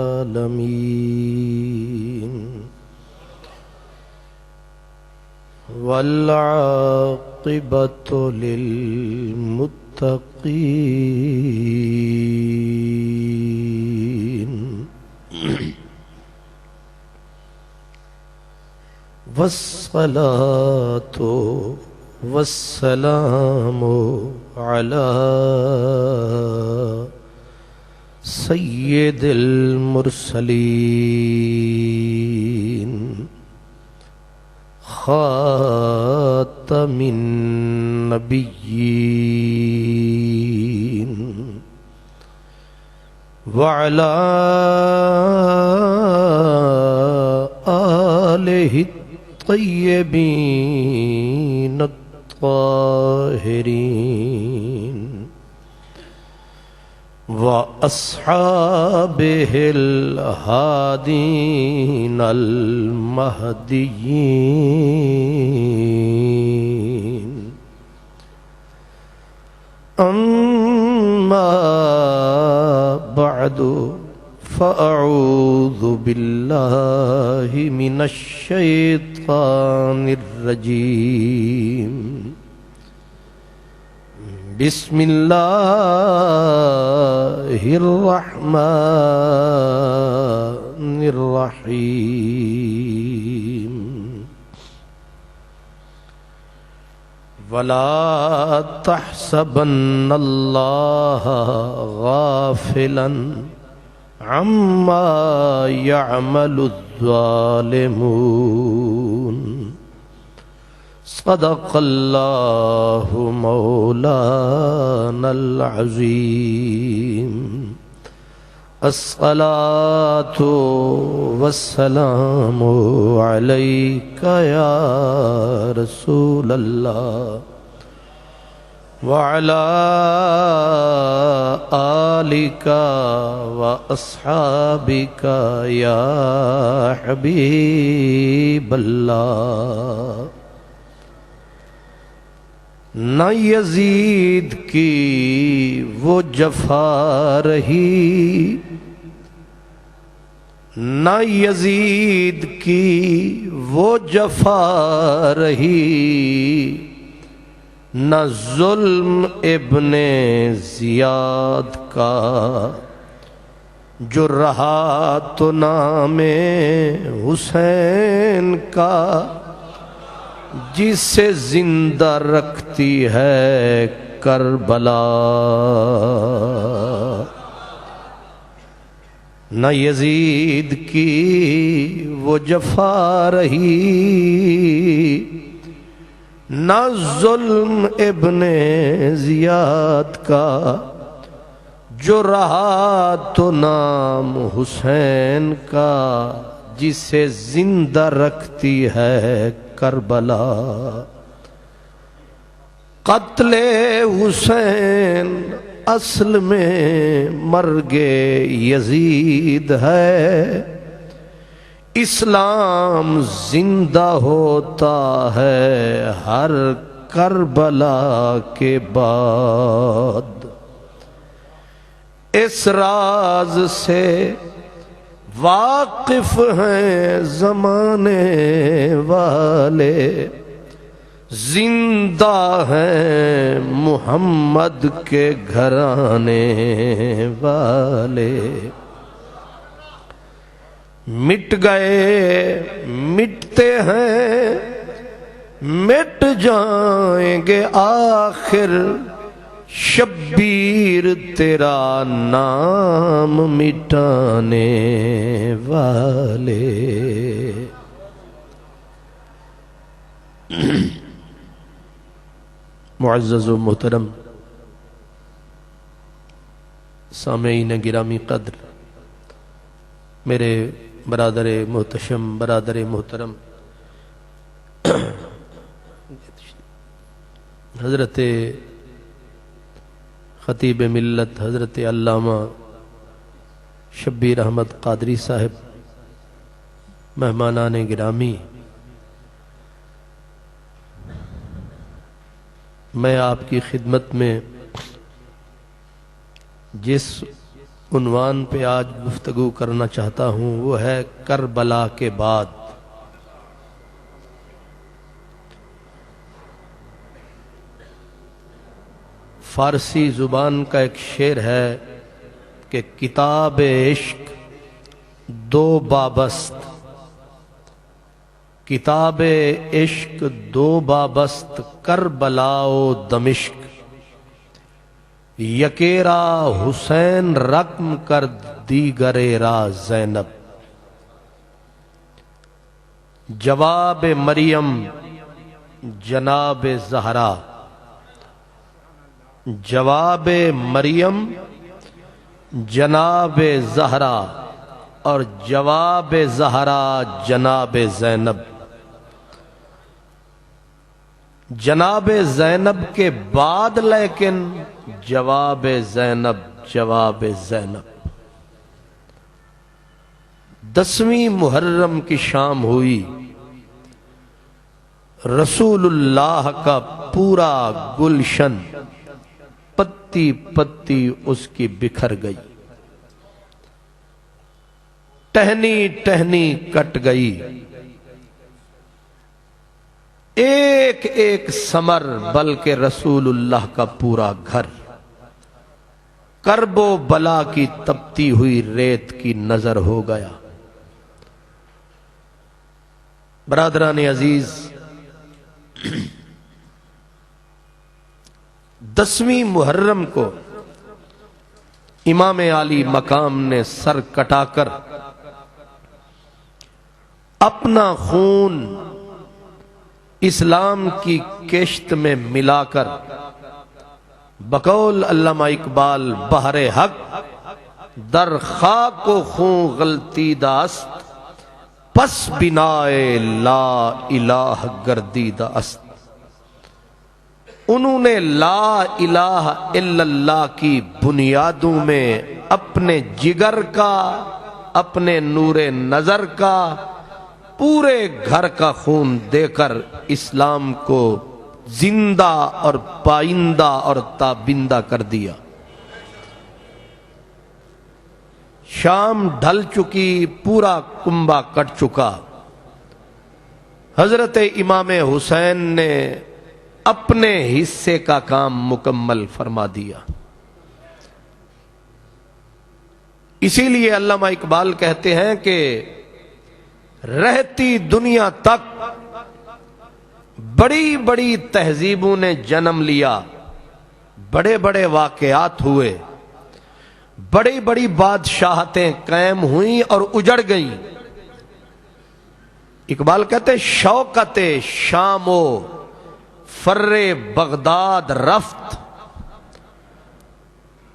العالمين والعاقبة للمتقين والصلاة والسلام على سید المرسلین خاتم النبیین وعلى آلہ الطیبین الطاہرین وَأَصْحَابِهِ الْهَادِينَ الْمَهْدِيِّينَ أَمَّا بَعْدُ فَأَعُوذُ بِاللَّهِ مِنَ الشَّيْطَانِ الرَّجِيمِ بسم اللہ الرحمن الرحیم ولا تحسبن اللہ غافلا عما يعمل الظالمون صدق اللہ مولانا العظیم الصلاة والسلام علیک یا رسول اللہ وعلی آلک واصحابک یا حبیب اللہ نہ یزید کی وہ جفا رہی نہ یزید کی وہ جفا رہی نہ ظلم ابن زیاد کا جو رہا تو نام حسین کا جسے زندہ رکھتی ہے کربلا نہ یزید کی وہ جفا رہی نہ ظلم ابن زیاد کا جو رہا تو نام حسین کا جسے زندہ رکھتی ہے کربلا قتل حسین اصل میں مرگ یزید ہے اسلام زندہ ہوتا ہے ہر کربلا کے بعد اس راز سے واقف ہیں زمانے والے زندہ ہیں محمد کے گھرانے والے مٹ گئے مٹتے ہیں مٹ جائیں گے آخر شبیر تیرا نام مٹانے والے معزز و محترم سامعین گرامی قدر میرے برادر محتشم برادر محترم حضرت خطیب ملت حضرت علامہ شبیر احمد قادری صاحب مہمانان گرامی میں آپ کی خدمت میں جس عنوان پہ آج گفتگو کرنا چاہتا ہوں وہ ہے کربلا کے بعد۔ فارسی زبان کا ایک شعر ہے کہ کتاب عشق دو بابست، کتاب عشق دو بابست، کربلا و دمشق، یکیرا حسین رقم کر دیگریرا زینب۔ جواب مریم جناب زہرا، جواب مریم جناب زہرا اور جواب زہرا جناب زینب۔ جناب زینب کے بعد لیکن جواب زینب جواب زینب۔ 10ویں محرم کی شام ہوئی، رسول اللہ کا پورا گلشن پتی پتی اس کی بکھر گئی، ٹہنی ٹہنی کٹ گئی، ایک ایک ثمر بلکہ رسول اللہ کا پورا گھر کرب و بلا کی تپتی ہوئی ریت کی نظر ہو گیا۔ برادران عزیز، 10ویں محرم کو امام عالی مقام نے سر کٹا کر اپنا خون اسلام کی کشت میں ملا کر بقول علامہ اقبال بحر حق در خاک و خون غلطی داست، پس بنائے لا الہ گردیدہ است۔ انہوں نے لا الہ الا اللہ کی بنیادوں میں اپنے جگر کا، اپنے نور نظر کا، پورے گھر کا خون دے کر اسلام کو زندہ اور پائندہ اور تابندہ کر دیا۔ شام ڈھل چکی، پورا کنبہ کٹ چکا، حضرت امام حسین نے اپنے حصے کا کام مکمل فرما دیا۔ اسی لیے علامہ اقبال کہتے ہیں کہ رہتی دنیا تک بڑی بڑی تہذیبوں نے جنم لیا، بڑے بڑے واقعات ہوئے، بڑی بڑی بادشاہتیں قائم ہوئیں اور اجڑ گئیں۔ اقبال کہتے شوکت شام و فر بغداد رفت،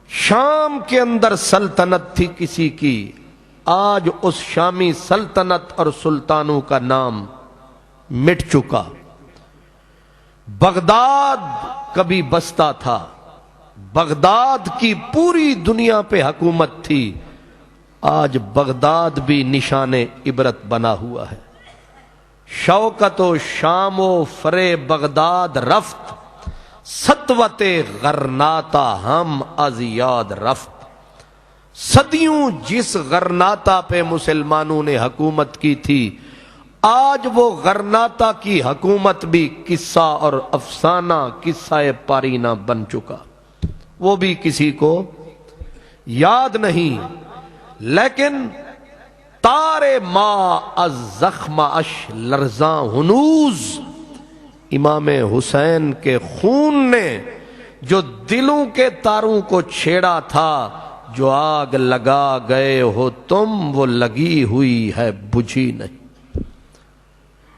شام کے اندر سلطنت تھی کسی کی، آج اس شامی سلطنت اور سلطانوں کا نام مٹ چکا۔ بغداد کبھی بستا تھا، بغداد کی پوری دنیا پہ حکومت تھی، آج بغداد بھی نشان عبرت بنا ہوا ہے۔ شوکت و شام و فر بغداد رفت، سطوت غرناتا ہم از یاد رفت۔ صدیوں جس غرناتا پہ مسلمانوں نے حکومت کی تھی، آج وہ غرناتا کی حکومت بھی قصہ اور افسانہ، قصہ پارینہ بن چکا، وہ بھی کسی کو یاد نہیں۔ لیکن تار ما از زخم اش لرزاں ہنوز، امام حسین کے خون نے جو دلوں کے تاروں کو چھیڑا تھا، جو آگ لگا گئے ہو تم، وہ لگی ہوئی ہے بجھی نہیں۔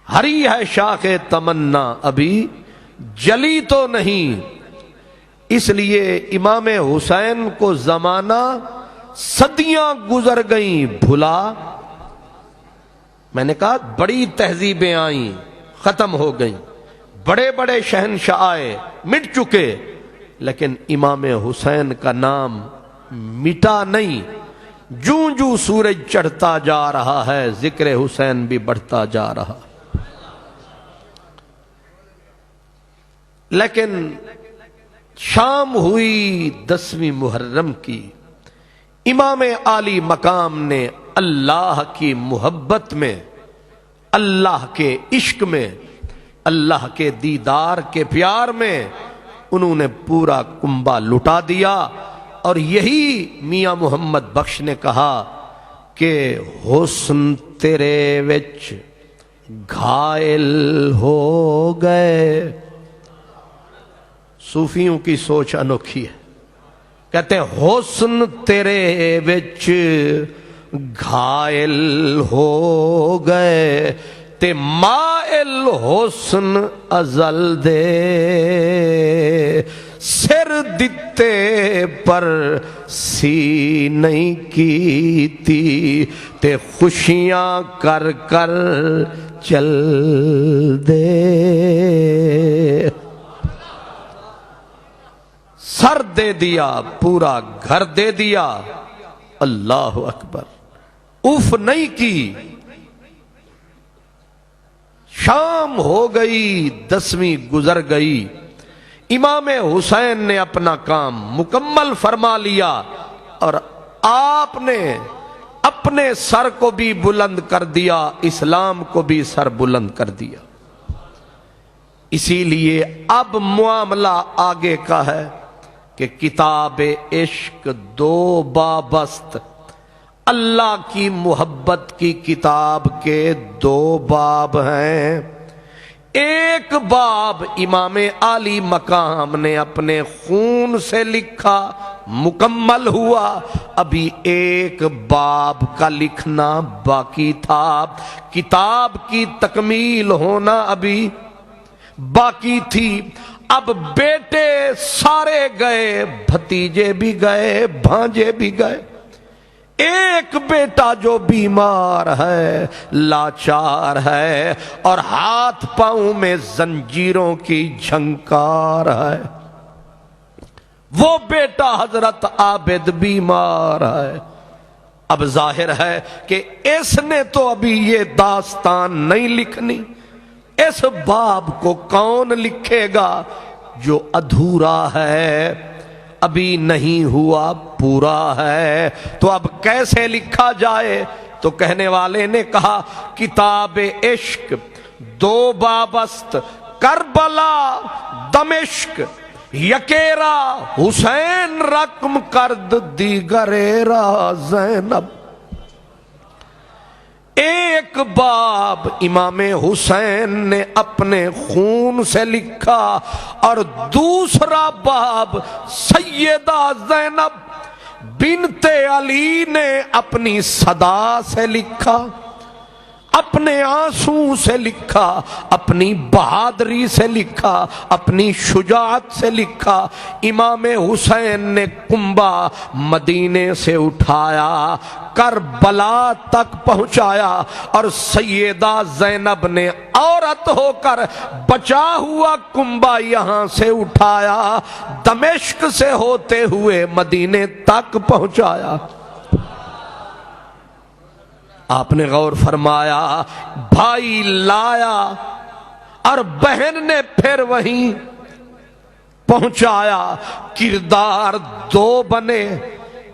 ہری ہے شاخ تمنا ابھی جلی تو نہیں، اس لیے امام حسین کو زمانہ صدیاں گزر گئیں بھلا۔ میں نے کہا بڑی تہذیبیں آئیں ختم ہو گئیں، بڑے بڑے شہنشاہ آئے مٹ چکے، لیکن امام حسین کا نام مٹا نہیں۔ جوں جوں سورج چڑھتا جا رہا ہے، ذکر حسین بھی بڑھتا جا رہا۔ لیکن شام ہوئی 10ویں محرم کی، امام عالی مقام نے اللہ کی محبت میں، اللہ کے عشق میں، اللہ کے دیدار کے پیار میں انہوں نے پورا کنبہ لٹا دیا. اور یہی میاں محمد بخش نے کہا کہ حسن تیرے وچ گھائل ہو گئے. صوفیوں کی سوچ انوکھی ہے. کہتے ہیں حسن تیرے وچ گھائل ہو گئے تے مائل حسن ازل دے سر دتے پر سی نہیں کیتی تے خوشیاں کر کر چل دے. سر دے دیا، پورا گھر دے دیا. اللہ اکبر. اف نہیں کی. شام ہو گئی، 10ویں گزر گئی. امام حسین نے اپنا کام مکمل فرما لیا اور آپ نے اپنے سر کو بھی بلند کر دیا، اسلام کو بھی سر بلند کر دیا. اسی لیے اب معاملہ آگے کا ہے کہ کتاب عشق 2 بابست، اللہ کی محبت کی کتاب کے 2 باب ہیں. ایک باب امام عالی مقام نے اپنے خون سے لکھا، مکمل ہوا. ابھی ایک باب کا لکھنا باقی تھا. کتاب کی تکمیل ہونا ابھی باقی تھی. اب بیٹے سارے گئے، بھتیجے بھی گئے، بھانجے بھی گئے. ایک بیٹا جو بیمار ہے، لاچار ہے اور ہاتھ پاؤں میں زنجیروں کی جھنکار ہے، وہ بیٹا حضرت عابد بیمار ہے. اب ظاہر ہے کہ اس نے تو ابھی یہ داستان نہیں لکھنی. اس باب کو کون لکھے گا جو ادھورا ہے، ابھی نہیں ہوا، پورا ہے. تو اب کیسے لکھا جائے؟ تو کہنے والے نے کہا کتاب عشق 2 بابست، کربلا دمشق یکیرا حسین رقم کرد دیگریرا زینب. ایک باب امام حسین نے اپنے خون سے لکھا اور دوسرا باب سیدہ زینب بنت علی نے اپنی صدا سے لکھا، اپنے آنسو سے لکھا، اپنی بہادری سے لکھا، اپنی شجاعت سے لکھا. امام حسین نے کنبہ مدینے سے اٹھایا، کربلا تک پہنچایا اور سیدہ زینب نے عورت ہو کر بچا ہوا کنبہ یہاں سے اٹھایا، دمشق سے ہوتے ہوئے مدینے تک پہنچایا. آپ نے غور فرمایا، بھائی لایا اور بہن نے پھر وہیں پہنچایا. کردار 2 بنے،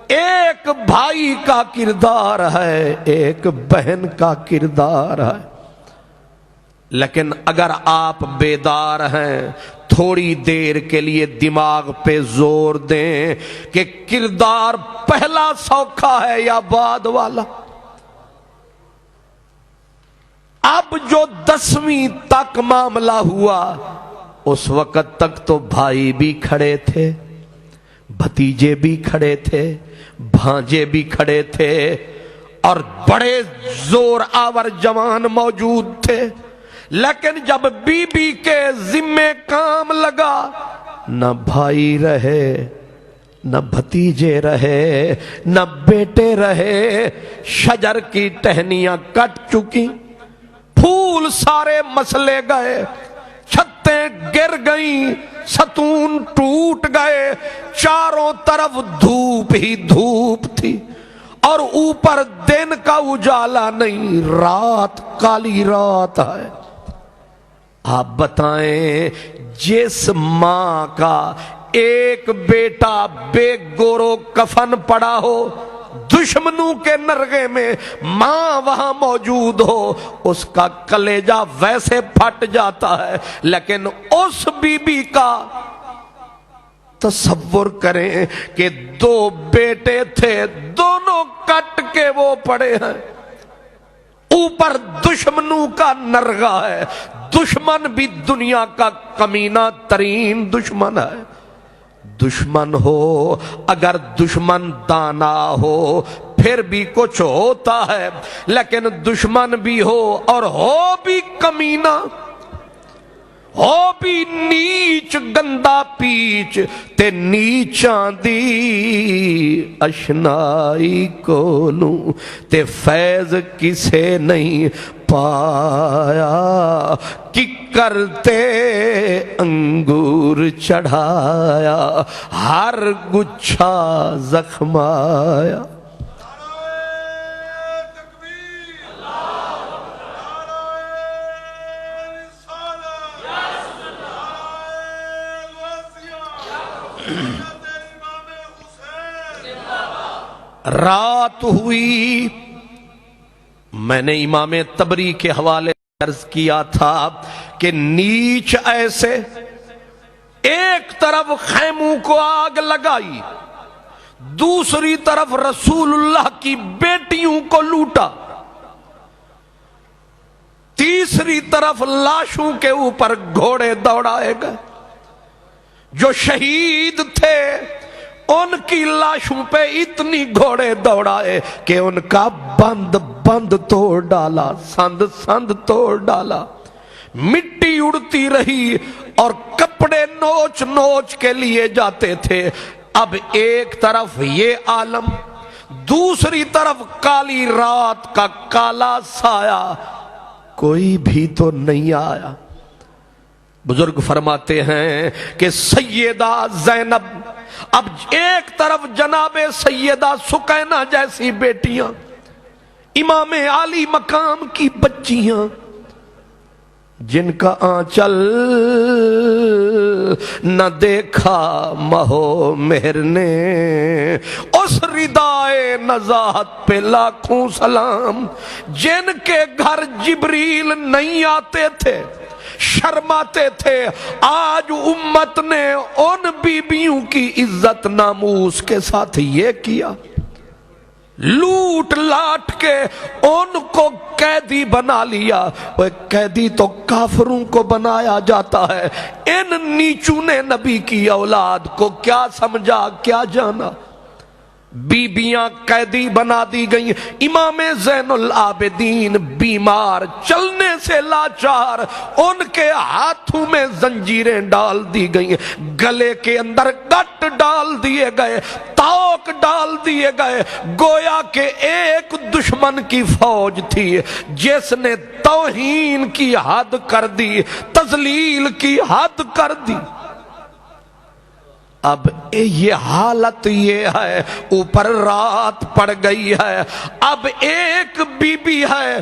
ایک بھائی کا کردار ہے، ایک بہن کا کردار ہے. لیکن اگر آپ بیدار ہیں تھوڑی دیر کے لیے دماغ پہ زور دیں کہ کردار پہلا سوکھا ہے یا بعد والا. اب جو 10ویں تک معاملہ ہوا اس وقت تک تو بھائی بھی کھڑے تھے، بھتیجے بھی کھڑے تھے، بھانجے بھی کھڑے تھے اور بڑے زور آور جوان موجود تھے. لیکن جب بی بی کے ذمے کام لگا، نہ بھائی رہے، نہ بھتیجے رہے، نہ بیٹے رہے. شجر کی ٹہنیاں کٹ چکی، پھول سارے مسلے گئے، چھتیں گر گئیں، ستون ٹوٹ گئے. چاروں طرف دھوپ ہی دھوپ تھی اور اوپر دن کا اجالا نہیں، رات کالی رات ہے. آپ بتائیں جس ماں کا ایک بیٹا بے گورو کفن پڑا ہو دشمنوں کے نرغے میں ماں وہاں موجود ہو اس کا کلیجہ ویسے پھٹ جاتا ہے، لیکن اس بی بی کا تصور کریں کہ 2 بیٹے تھے، دونوں کٹ کے وہ پڑے ہیں، اوپر دشمنوں کا نرغہ ہے، دشمن بھی دنیا کا کمینہ ترین دشمن ہے۔ دشمن ہو اگر دشمن دانا ہو پھر بھی کچھ ہوتا ہے، لیکن دشمن بھی ہو اور ہو بھی کمینہ، ہو بھی نیچ گندا پیچ تے نیچاں دی اشنائی کولوں تے فیض کسے نہیں پایا، کہ کرتے انگور چڑھایا ہر گچھا زخمایا۔ رات ہوئی، میں نے امام طبری کے حوالے عرض کیا تھا کہ نیچ ایسے ایک طرف خیموں کو آگ لگائی، دوسری طرف رسول اللہ کی بیٹیوں کو لوٹا، تیسری طرف لاشوں کے اوپر گھوڑے دوڑائے گئے۔ جو شہید تھے ان کی لاشوں پہ اتنی گھوڑے دوڑائے کہ ان کا بند توڑ ڈالا، سند توڑ ڈالا، مٹی اڑتی رہی اور کپڑے نوچ کے لیے جاتے تھے۔ اب ایک طرف یہ عالم، دوسری طرف کالی رات کا کالا سایہ، کوئی بھی تو نہیں آیا۔ بزرگ فرماتے ہیں کہ سیدہ زینب، اب ایک طرف جناب سیدہ سکینہ جیسی بیٹیاں، امام عالی مقام کی بچیاں، جن کا آنچل نہ دیکھا مہو مہر نے، اس ردائے نزاہت پہ لاکھوں سلام، جن کے گھر جبریل نہیں آتے تھے، شرماتے تھے، آج امت نے ان بیبیوں کی عزت ناموس کے ساتھ یہ کیا، لوٹ لاٹ کے ان کو قیدی بنا لیا۔ وہ قیدی تو کافروں کو بنایا جاتا ہے، ان نیچوں نے نبی کی اولاد کو کیا سمجھا کیا جانا، بیبیاں قیدی بنا دی گئیں۔ امام زین العابدین بیمار، چلنے سے لاچار، ان کے ہاتھوں میں زنجیریں ڈال دی گئیں، گلے کے اندر گٹ ڈال دیے گئے، توق ڈال دیے گئے، گویا کہ ایک دشمن کی فوج تھی جس نے توہین کی حد کر دی، تذلیل کی حد کر دی۔ اب یہ حالت یہ ہے، اوپر رات پڑ گئی ہے، اب ایک بی بی ہے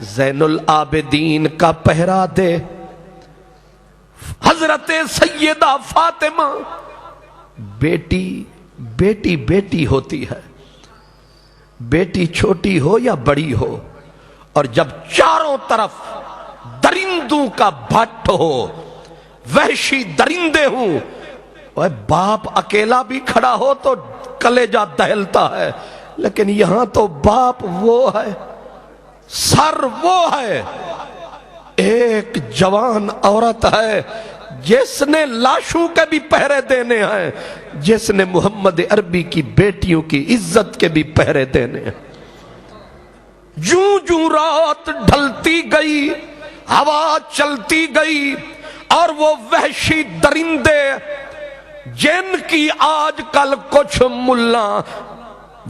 زین العابدین کا پہرا دے، حضرت سیدہ فاطمہ، بیٹی ہوتی ہے، بیٹی چھوٹی ہو یا بڑی ہو، اور جب چاروں طرف درندوں کا بھٹ ہو، وحشی درندے ہوں، باپ اکیلا بھی کھڑا ہو تو کلیجہ دہلتا ہے، لیکن یہاں تو باپ وہ ہے، سر وہ ہے، ایک جوان عورت ہے جس نے لاشوں کے بھی پہرے دینے ہیں، جس نے محمد عربی کی بیٹیوں کی عزت کے بھی پہرے دینے ہیں۔ جوں رات ڈھلتی گئی، ہوا چلتی گئی، اور وہ وحشی درندے جن کی آج کل کچھ ملا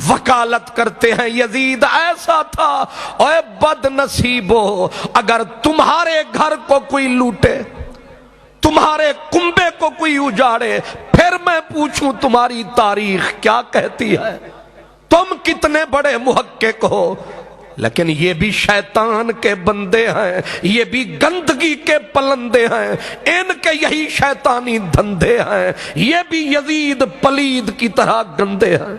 وکالت کرتے ہیں یزید ایسا تھا، اے بد نصیبو، اگر تمہارے گھر کو کوئی لوٹے، تمہارے کنبے کو کوئی اجاڑے، پھر میں پوچھوں تمہاری تاریخ کیا کہتی ہے، تم کتنے بڑے محقق ہو، لیکن یہ بھی شیطان کے بندے ہیں، یہ بھی گندگی کے پلندے ہیں، ان کے یہی شیطانی دھندے ہیں، یہ بھی یزید پلید کی طرح گندے ہیں۔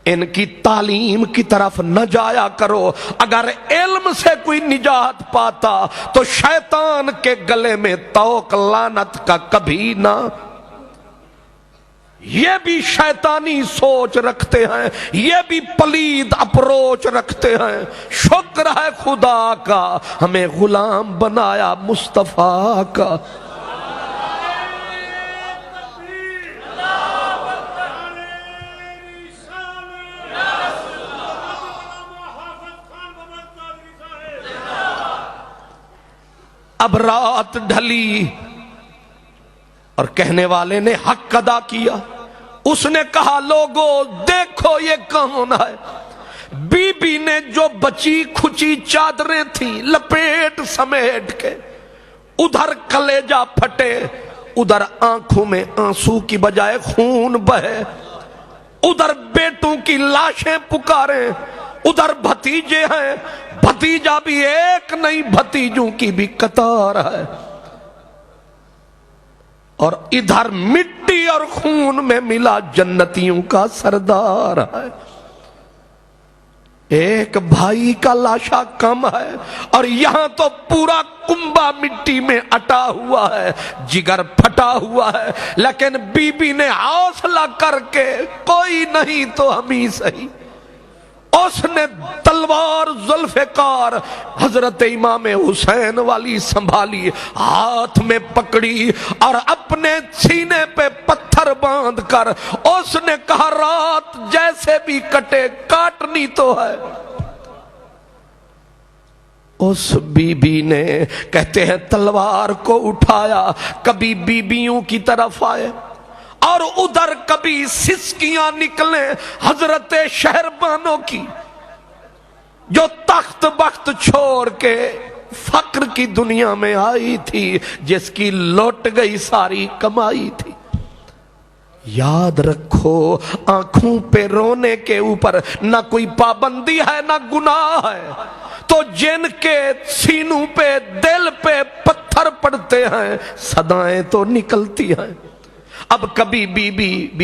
ان کی تعلیم کی طرف نہ جایا کرو. اگر علم سے کوئی نجات پاتا تو شیطان کے گلے میں طوق لعنت کا کبھی نہ. یہ بھی شیطانی سوچ رکھتے ہیں, یہ بھی پلید اپروچ رکھتے ہیں. شکر ہے خدا کا ہمیں غلام بنایا مصطفیٰ کا. اب رات ڈھلی اور کہنے والے نے حق ادا کیا. اس نے کہا لوگو دیکھو یہ کون ہے. بی بی نے جو بچی کھچی چادریں تھیں لپیٹ سمیٹ کے, ادھر کلیجہ پھٹے, ادھر آنکھوں میں آنسو کی بجائے خون بہے, ادھر بیٹوں کی لاشیں پکاریں, ادھر بھتیجے ہیں, بھتیجا بھی ایک نہیں بھتیجوں کی بھی قطار ہے, اور ادھر مٹی اور خون میں ملا جنتیوں کا سردار ہے. ایک بھائی کا لاشا کم ہے اور یہاں تو پورا کنبہ مٹی میں اٹا ہوا ہے, جگر پھٹا ہوا ہے. لیکن بی بی نے حوصلہ کر کے کوئی نہیں تو ہم ہی صحیح, اس نے تلوار ذوالفقار حضرت امام حسین والی سنبھالی, ہاتھ میں پکڑی اور اپنے سینے پہ پتھر باندھ کر اس نے کہا رات جیسے بھی کٹے کاٹنی تو ہے. اس بی بی نے کہتے ہیں تلوار کو اٹھایا, کبھی بیبیوں کی طرف آئے اور ادھر کبھی سسکیاں نکلیں حضرت شہربانوں کی, جو تخت بخت چھوڑ کے فقر کی دنیا میں آئی تھی, جس کی لوٹ گئی ساری کمائی تھی. یاد رکھو آنکھوں پہ رونے کے اوپر نہ کوئی پابندی ہے نہ گناہ ہے, تو جن کے سینوں پہ دل پہ پتھر پڑتے ہیں صدائیں تو نکلتی ہیں. اب کبھی بی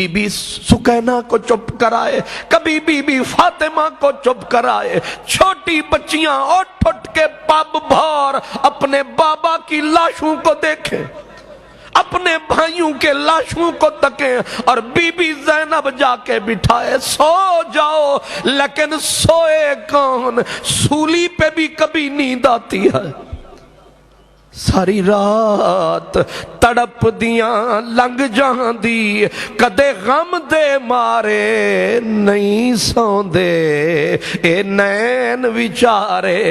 بی سکینہ کو چپ کرائے, کبھی بی بی فاطمہ کو چپ کرائے. چھوٹی بچیاں اٹھ اٹھ کے پب بھار اپنے بابا کی لاشوں کو دیکھیں, اپنے بھائیوں کے لاشوں کو تکیں, اور بی بی زینب جا کے بٹھائے سو جاؤ. لیکن سوئے کون, سولی پہ بھی کبھی نیند آتی ہے. ساری رات تڑپ دیاں لنگ جان دی, کدے غم دے مارے نہیں سوندے اے نین وچارے.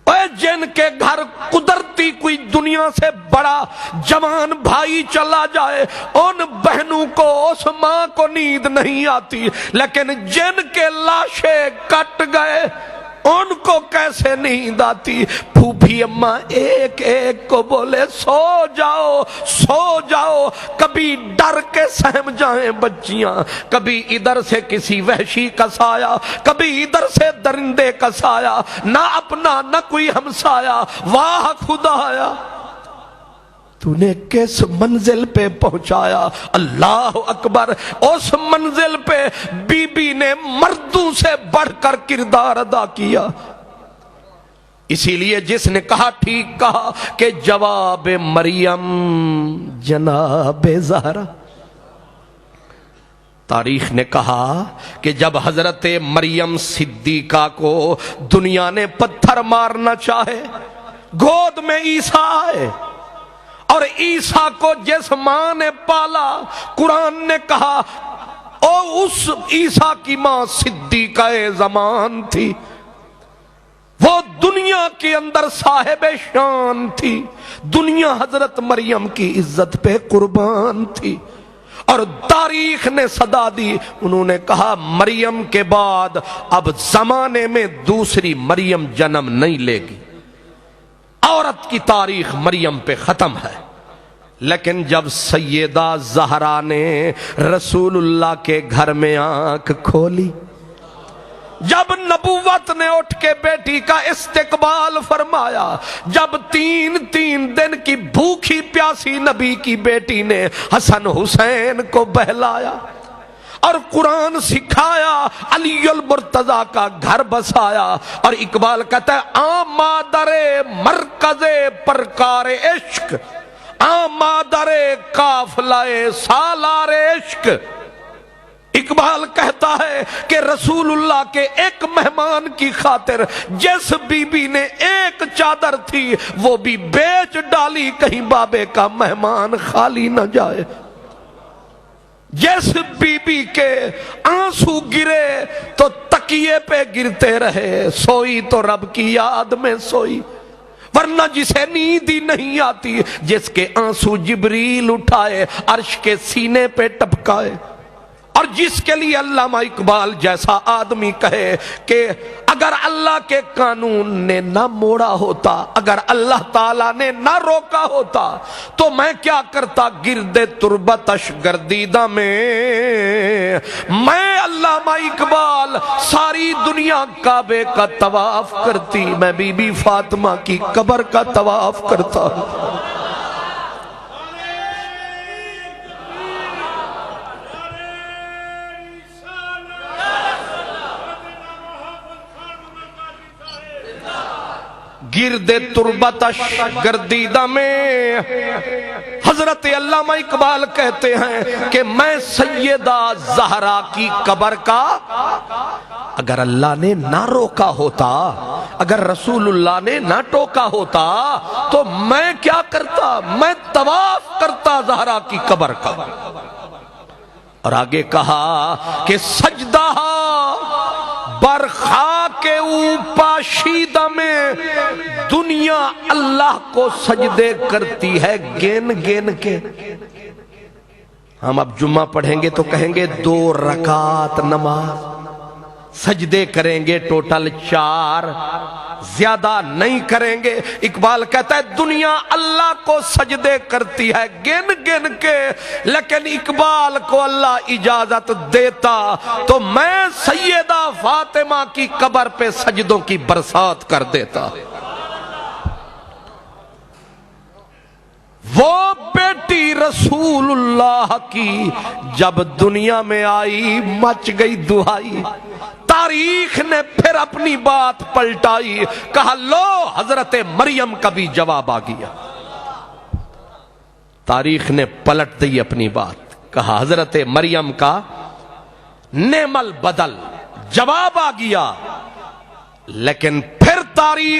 اے جن کے گھر قدرتی کوئی دنیا سے بڑا جوان بھائی چلا جائے, ان بہنوں کو اس ماں کو نیند نہیں آتی, لیکن جن کے لاشیں کٹ گئے ان کو کیسے نیند آتی. پھوپھی اماں ایک ایک کو بولے سو جاؤ سو جاؤ. کبھی ڈر کے سہم جائیں بچیاں, کبھی ادھر سے کسی وحشی کا سایہ, کبھی ادھر سے درندے کا سایہ, نہ اپنا نہ کوئی ہمسایا. واہ خدایا تو نے کس منزل پہ پہنچایا. اللہ اکبر. اس منزل پہ بی بی نے مردوں سے بڑھ کر کردار ادا کیا. اسی لیے جس نے کہا ٹھیک کہا کہ جواب مریم جناب زہرا. تاریخ نے کہا کہ جب حضرت مریم صدیقہ کو دنیا نے پتھر مارنا چاہے, گود میں عیسیٰ آئے, اور عیسیٰ کو جس ماں نے پالا, قرآن نے کہا او اس عیسیٰ کی ماں صدیقہ زمان تھی, وہ دنیا کے اندر صاحب شان تھی. دنیا حضرت مریم کی عزت پہ قربان تھی, اور تاریخ نے صدا دی. انہوں نے کہا مریم کے بعد اب زمانے میں دوسری مریم جنم نہیں لے گی, عورت کی تاریخ مریم پہ ختم ہے. لیکن جب سیدہ زہرا نے رسول اللہ کے گھر میں آنکھ کھولی, جب نبوت نے اٹھ کے بیٹی کا استقبال فرمایا, جب تین دن کی بھوکھی پیاسی نبی کی بیٹی نے حسن حسین کو بہلایا, اور قرآن سکھایا، علی المرتضی کا گھر بسایا، اور اقبال کہتا ہے آمادر مرکز پرکار عشق، آمادر قافلہ سالار عشق۔ اقبال کہتا ہے کہ رسول اللہ کے ایک مہمان کی خاطر جس بی بی نے ایک چادر تھی وہ بھی بیچ ڈالی، کہیں بابے کا مہمان خالی نہ جائے۔ جس بی بی کے آنسو گرے تو تکیے پہ گرتے رہے، سوئی تو رب کی یاد میں سوئی، ورنہ جسے نیند ہی نہیں آتی، جس کے آنسو جبریل اٹھائے عرش کے سینے پہ ٹپکائے۔ اور جس کے لیے علامہ اقبال جیسا آدمی کہے کہ اگر اللہ کے قانون نے نہ موڑا ہوتا، اگر اللہ تعالیٰ نے نہ روکا ہوتا تو میں کیا کرتا گرد تربتش گردیدہ میں علامہ اقبال ساری دنیا کعبے کا طواف کرتی، میں بی بی فاطمہ کی قبر کا طواف کرتا۔ گرد تربتش گردیدہ میں حضرت علامہ اقبال کہتے ہیں کہ میں سیدہ زہرا کی قبر کا اگر اللہ نے نہ روکا ہوتا، اگر رسول اللہ نے نہ ٹوکا ہوتا تو میں کیا کرتا؟ میں طواف کرتا زہرا کی قبر کا۔ اور آگے کہا کہ سجدہ برخاک پاشیدہ میں دنیا اللہ کو سجدے کرتی ہے گن گن کے۔ ہم اب جمعہ پڑھیں گے تو کہیں گے 2 رکعت نماز، سجدے کریں گے ٹوٹل 4، زیادہ نہیں کریں گے۔ اقبال کہتا ہے دنیا اللہ کو سجدے کرتی ہے گن گن کے، لیکن اقبال کو اللہ اجازت دیتا تو میں سیدہ فاطمہ کی قبر پہ سجدوں کی برسات کر دیتا۔ وہ بیٹی رسول اللہ کی جب دنیا میں آئی مچ گئی دہائی، تاریخ نے پھر اپنی بات پلٹائی، کہا لو حضرت مریم کا بھی جواب آ گیا۔ تاریخ نے پلٹ دی اپنی بات، کہا حضرت مریم کا نعم البدل جواب آ گیا، لیکن پھر تاریخ